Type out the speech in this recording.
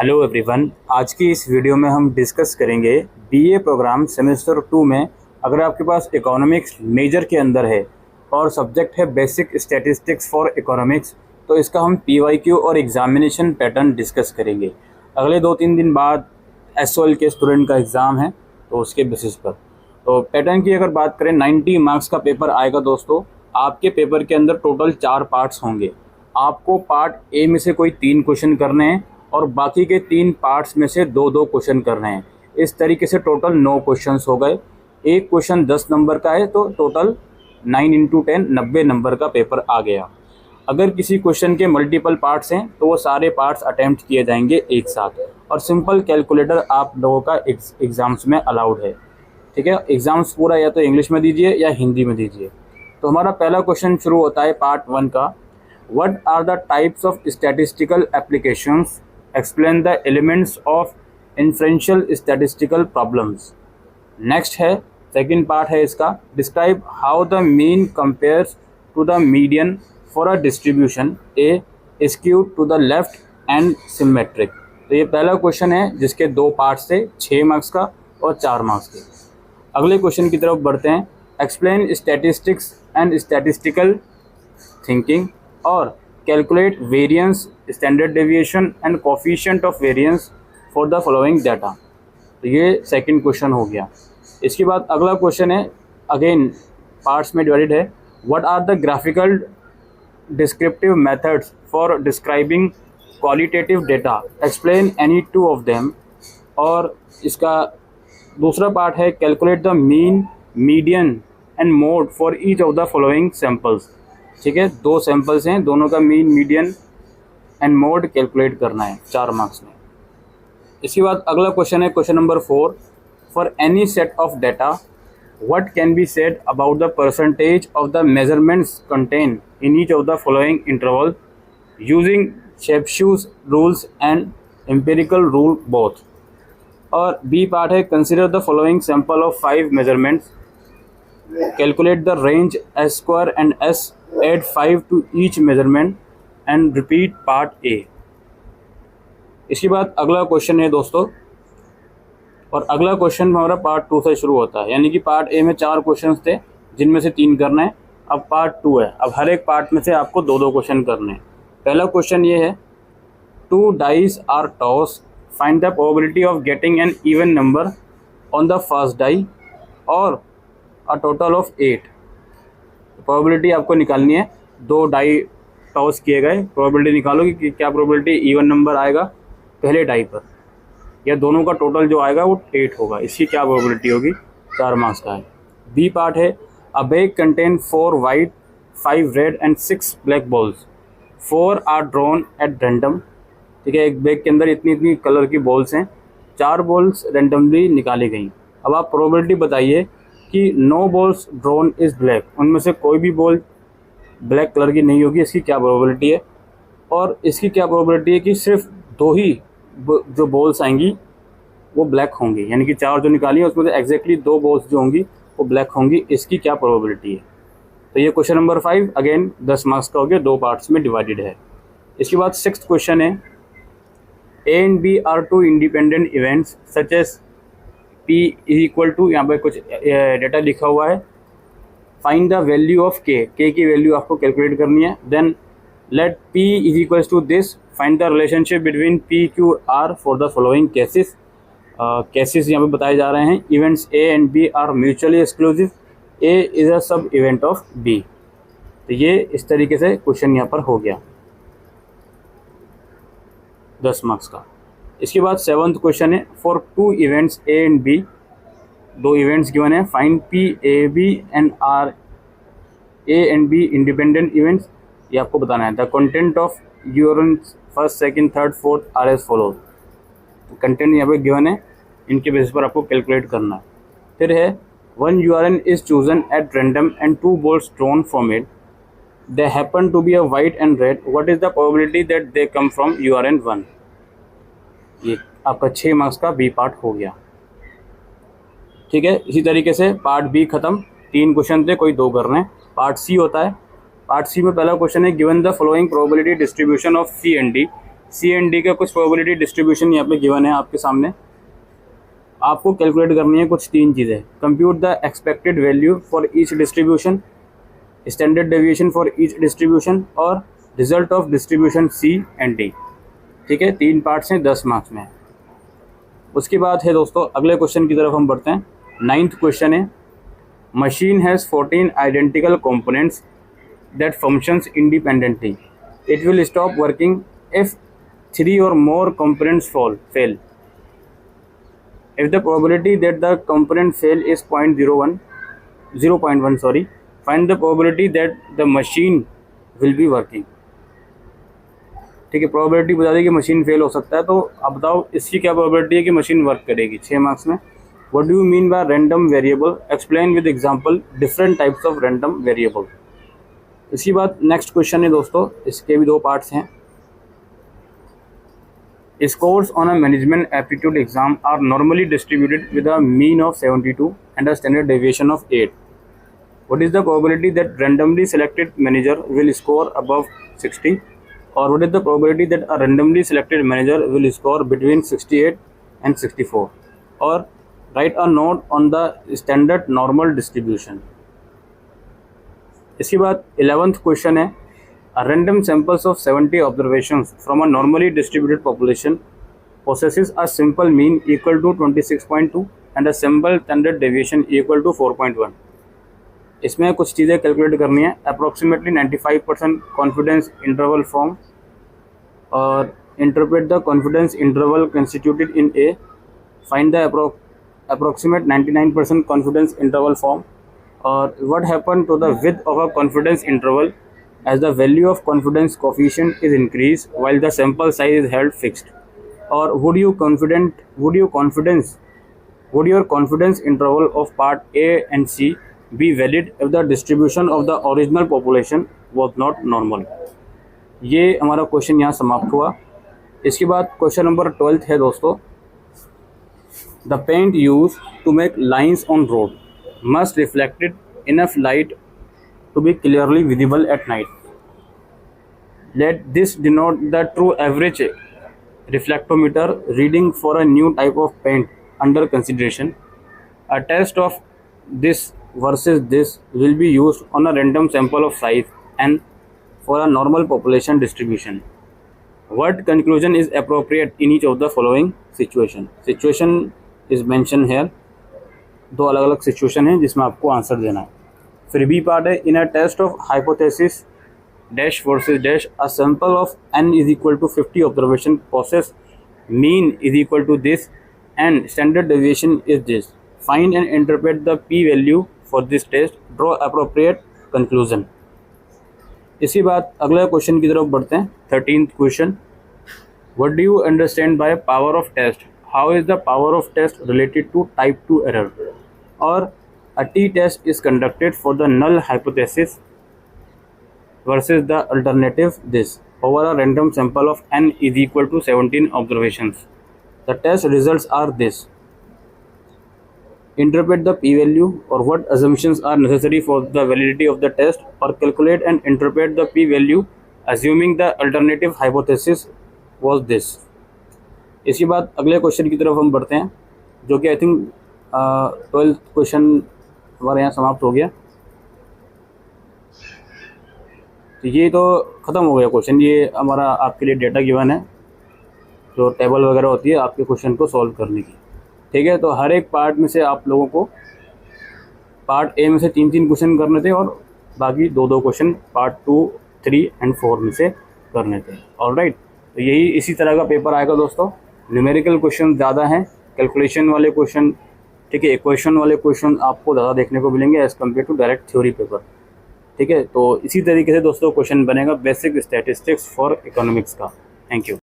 Hello everyone, आज की इस वीडियो में हम डिस्कस करेंगे बीए प्रोग्राम सेमेस्टर 2 में अगर आपके पास इकोनॉमिक्स मेजर के अंदर है और सब्जेक्ट है बेसिक स्टैटिस्टिक्स फॉर इकोनॉमिक्स, तो इसका हम पीवाईक्यू और एग्जामिनेशन पैटर्न डिस्कस करेंगे। अगले 2-3 दिन बाद एसओएल के स्टूडेंट का एग्ज़ाम है, तो उसके बेसिस पर तो पैटर्न की अगर बात करें 90 मार्क्स का पेपर आएगा दोस्तों। आपके पेपर के अंदर टोटल 4 पार्ट्स होंगे। आपको पार्ट ए में से कोई 3 क्वेश्चन करने हैं और बाकी के 3 पार्ट्स में से 2-2 क्वेश्चन करने हैं। इस तरीके से टोटल 9 क्वेश्चंस हो गए। एक क्वेश्चन 10 नंबर का है, तो टोटल 9 × 10 90 नंबर का पेपर आ गया। अगर किसी क्वेश्चन के मल्टीपल पार्ट्स हैं तो वो सारे पार्ट्स अटैम्प्ट किए जाएंगे एक साथ, और सिंपल कैलकुलेटर आप लोगों का एग्ज़ाम्स में अलाउड है। ठीक है, एग्ज़ाम्स पूरा या तो इंग्लिश में दीजिए या हिंदी में दीजिए। तो हमारा पहला क्वेश्चन शुरू होता है पार्ट 1 का। What are the types of statistical applications, explain the elements of inferential statistical problems. Next है सेकंड पार्ट है इसका, describe how the mean compares to the median for a distribution a skewed to the left and symmetric. तो ये पहला question है जिसके 2 parts थे, 6 marks का और 4 मार्क्स के। अगले क्वेश्चन की तरफ बढ़ते हैं। Explain statistics and statistical thinking और calculate variance, standard deviation and coefficient of variance for the following data. तो ये सेकंड क्वेश्चन हो गया। इसके बाद अगला क्वेश्चन है, अगेन पार्ट्स में डिवाइडेड है। What are the graphical descriptive methods for describing qualitative data, explain any 2 of them. और इसका दूसरा पार्ट है, calculate the mean, median and mode for each of the following samples. ठीक है, 2 samples हैं, दोनों का mean, median and mode calculate करना है 4 मार्क्स में। इसके बाद अगला क्वेश्चन है question number 4। For any set of data what can be said about the percentage of the measurements contain in each of the following interval using Chebyshev's rules and empirical rule both. और B part है, consider the following sample of 5 measurements, calculate the range S square and S, add 5 to each measurement and repeat part A। इसके बाद अगला question है दोस्तों, और अगला question हमारा पार्ट 2 से शुरू होता है। यानी कि पार्ट ए में 4 क्वेश्चंस थे जिनमें से 3 करना है। अब पार्ट 2 है, अब हर एक पार्ट में से आपको 2-2 क्वेश्चन करने हैं। पहला क्वेश्चन ये है, 2 dice are tossed, find the probability of getting an even number on the first die or a total of 8। Probability आपको निकालनी है। 2 डाई टॉस किए गए, प्रोबेबिलिटी निकालोगे कि क्या प्रोबेबिलिटी इवन नंबर आएगा पहले डाई पर, या दोनों का टोटल जो आएगा वो 8 होगा। इसकी क्या प्रोबेबिलिटी होगी, 4 मार्क्स का है। बी पार्ट है, a bag contain 4 white, 5 red and 6 black balls, 4 are drawn at random. ठीक है, एक बैग के अंदर इतनी इतनी कलर की बॉल्स हैं, 4 बॉल्स रैंडमली निकाली गई। अब आप प्रोबेबिलिटी बताइए कि 9 बॉल्स ड्रॉन इज़ ब्लैक, उनमें से कोई भी बॉल ब्लैक कलर की नहीं होगी। इसकी क्या प्रोबेबिलिटी है, और इसकी क्या प्रोबेबिलिटी है कि सिर्फ 2 ही जो बॉल्स आएंगी वो ब्लैक होंगी। यानी कि 4 जो निकाली है उसमें से एग्जैक्टली 2 बॉल्स जो होंगी वो ब्लैक होंगी। इसकी क्या प्रोबेबिलिटी है। तो ये क्वेश्चन नंबर 5 अगेन 10 मार्क्स का हो गया, 2 पार्ट्स में डिवाइडेड है। इसके बाद 6th क्वेश्चन है, A and B are 2 independent events such as P is equal to, यहाँ पर कुछ डेटा लिखा हुआ है, find the value of K, K की वैल्यू आपको कैलकुलेट करनी है। Then let P is equal to this, find the relationship between P, Q, R for the following cases. Cases यहाँ पे बताए जा रहे हैं। Events A and B are mutually exclusive, A is a सब इवेंट ऑफ B। तो ये इस तरीके से क्वेश्चन यहाँ पर हो गया 10 मार्क्स का। इसके बाद 7th क्वेश्चन है, for 2 events A and B, 2 events given है, find P A B and are A and B independent events. ये आपको बताना है। The content of urine first, second, third, fourth are as follows. Content यहाँ पे given है, इनके basis पर आपको कैलकुलेट करना है। फिर है, 1 urn is chosen at random and 2 balls drawn from it, they happen to be a white and red, what is the probability that they come from urn 1। ये आपका 6 मार्क्स का बी पार्ट हो गया। ठीक है, इसी तरीके से पार्ट बी खत्म, 3 क्वेश्चन थे, कोई 2 करने हैं। पार्ट सी होता है। पार्ट सी में पहला क्वेश्चन है, given the following probability distribution of C and D, C and D का कुछ प्रोबेबिलिटी डिस्ट्रीब्यूशन यहाँ पे गिवन है आपके सामने। आपको कैलकुलेट करनी है कुछ 3 चीज़ें। Compute the expected value for each distribution, standard deviation for each distribution और result of distribution C and D. ठीक है, 3 पार्ट्स हैं, 10 मार्क्स में। उसके बाद है दोस्तों अगले क्वेश्चन की तरफ हम बढ़ते हैं। 9th क्वेश्चन है, machine has 14 identical components that functions independently, it will stop working if 3 or more components fail. If the probability that the component fail is 0.1, find the probability that the machine will be working. ठीक है, probability बता दी कि machine fail हो सकता है, तो अब बताओ इसकी क्या प्रोबेबिलिटी है कि मशीन वर्क करेगी। 6 मार्क्स में। What do you mean by random variable, explain with example different types of random variable. इसके बाद नेक्स्ट क्वेश्चन है दोस्तों, इसके भी 2 पार्ट्स हैं। Scores on a management aptitude exam are normally distributed with a mean of 72 and a standard deviation of 8. What is the probability that randomly selected manager will score above 60? Or what is the probability that a randomly selected manager will score between 68 and 64? Or write a note on the standard normal distribution. इसके बाद 11th question है, a random samples of 70 observations from a normally distributed population possesses a simple mean equal to 26.2 and a simple standard deviation equal to 4.1. इसमें कुछ चीज़ें calculate करनी है। Approximately 95% confidence interval form और interpret the confidence interval constituted in A, find the approximate 99% confidence interval form, और what happen to the width of a confidence interval as the value of confidence coefficient is increased while the sample size is held fixed. Or would your confidence interval of part A and C be valid if the distribution of the original population was not normal? ये हमारा question यहाँ समाप्त हुआ। इसके बाद question number 12 है दोस्तों, the paint used to make lines on road must reflected enough light to be clearly visible at night. Let this denote the true average reflectometer reading for a new type of paint under consideration. A test of this versus this will be used on a random sample of size and for a normal population distribution. What conclusion is appropriate in each of the following situation? Situation is mentioned here. 2 अलग अलग situation है जिसमें आपको answer देना है। फिर B part है, in a test of hypothesis dash versus dash a sample of n is equal to 50 observation process mean is equal to this and standard deviation is this, find and interpret the p value for this test, draw appropriate conclusion. इसी बाद अगले question की तरफ बढ़ते हैं। 13th question, what do you understand by power of test, how is the power of test related to type 2 error, और a t-test is conducted for the null hypothesis versus the alternative this over a random sample of n is equal to 17 observations. The test results are this. Interpret the p-value or what assumptions are necessary for the validity of the test, or calculate and interpret the p-value assuming the alternative hypothesis was this. इसके बाद अगले question की तरफ हम बढ़ते हैं, जो कि आई थिंक 12th क्वेश्चन हमारे यहाँ समाप्त हो गया। तो ये तो ख़त्म हो गया क्वेश्चन। ये हमारा आपके लिए डेटा गिवन है, जो टेबल वगैरह होती है आपके क्वेश्चन को सॉल्व करने की। ठीक है, तो हर एक पार्ट में से आप लोगों को पार्ट ए में से 3-3 क्वेश्चन करने थे और बाकी 2-2 क्वेश्चन पार्ट 2, 3 एंड 4 में से करने थे। ऑलराइट, तो यही इसी तरह का पेपर आएगा दोस्तों। न्यूमेरिकल क्वेश्चन ज़्यादा हैं, कैलकुलेशन वाले क्वेश्चन, ठीक है, इक्वेशन वाले क्वेश्चन आपको ज़्यादा देखने को मिलेंगे as compare to direct theory paper. ठीक है, तो इसी तरीके से दोस्तों क्वेश्चन बनेगा बेसिक स्टैटिस्टिक्स फॉर इकोनॉमिक्स का। Thank you.